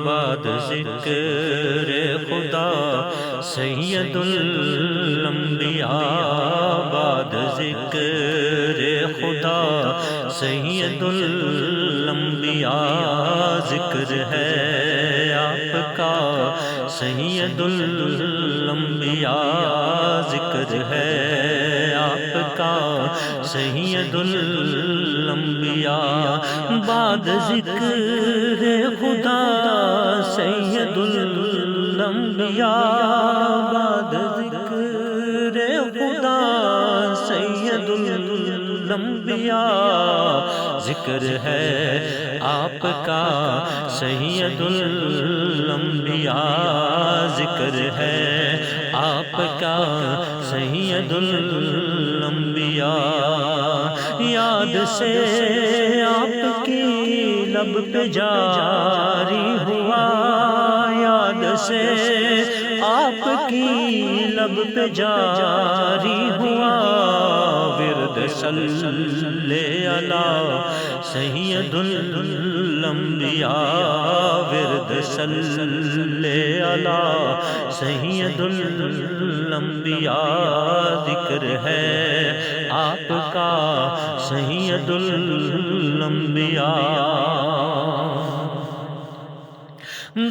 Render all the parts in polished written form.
بعد ذکر خدا سید الانبیاء، بعد ذکر خدا سید الانبیاء، ذکر ہے آپ کا سید الانبیاء، ذکر ہے آپ کا سید الانبیاء، بعد ذکر خدا سید الانبیاء، بعد ذکر خدا سید الانبیاء، ذکر ہے آپ کا سید الانبیاء، ذکر ہے آپ کا سید الانبیاء، یاد سے آپ کی لب پہ جاری ہوا، یاد سے آپ کی لب پہ جاری ہوا، ورد صلی علی سید الانبیاء، ورد صلی علی سید الانبیاء، ذکر ہے آپ کا سید الانبیاء،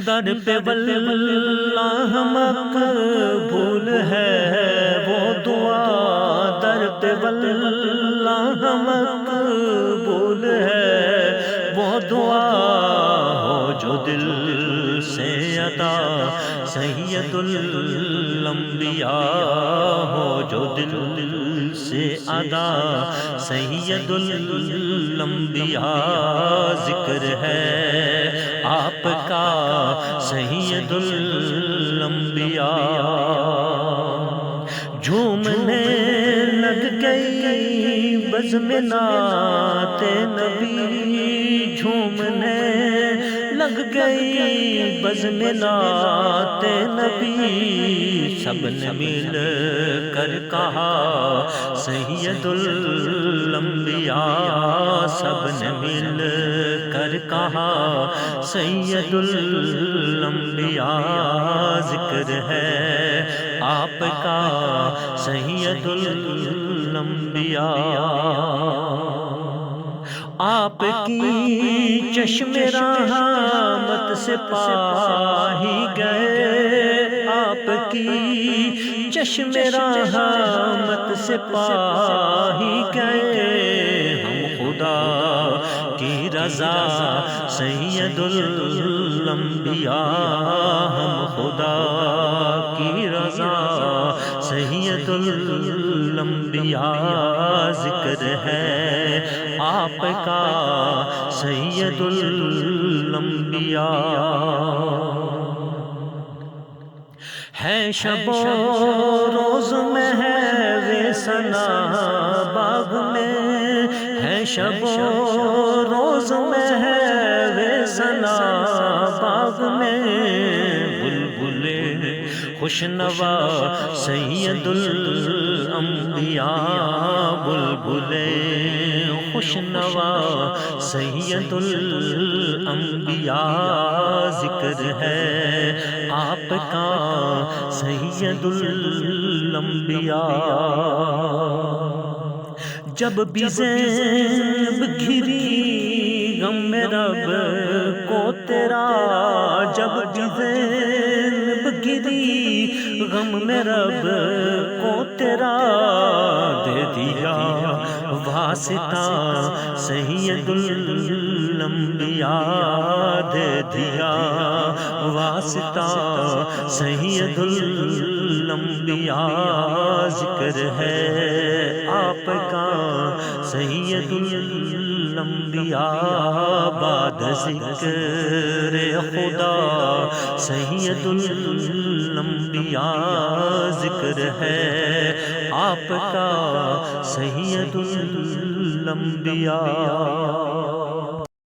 در پہ واللہ مقبول ہے وہ دعا، در پہ واللہ مقبول ہے وہ دعا، ہو جو دل سے ادا سید الانبیاء، ہو جو دل سے ادا سید الانبیاء، ذکر ہے آپ کا سید الانبیاء، جھومنے لگ گئی بزم نعت نبی، جھومنے لگ گئی بزم نعت نبی، سب نے مل کر کہا سید الانبیاء، سب نے مل کر کہا سید الانبیاء، ذکر ہے آپ کا سید الانبیاء، آپ کی چشم رحمت سے پا ہی گئے، آپ کی چشم رحمت سے پا ہی گئے، ہم خدا کی رضا سید الانبیاء، ہم خدا کی رضا سید الانبیاء، ذکر ہے آپ کا سید الانبیاء، ہے شب و روز میں ہے وے ثنا باغ میں، ہے شب و روز میں ہے وے ثنا باغ میں، بلبلے خوش نوا سید الانبیاء، بلبلے خوش نوا سید الانبیاء، ذکر ہے آپ کا سید الانبیاء، جب بھی زینب گھری غم میں رب کو تیرا، جب بھی زینب گھری غم میں رب کو تیرا، دے دیا واسطہ سید الانبیاء، دے دیا واسطہ سید الانبیاء، ذکر ہے آپ کا سید الانبیاء، بعد ذکر خدا سید الانبیاء، ذکر ہے آپ کا سید الانبیاء۔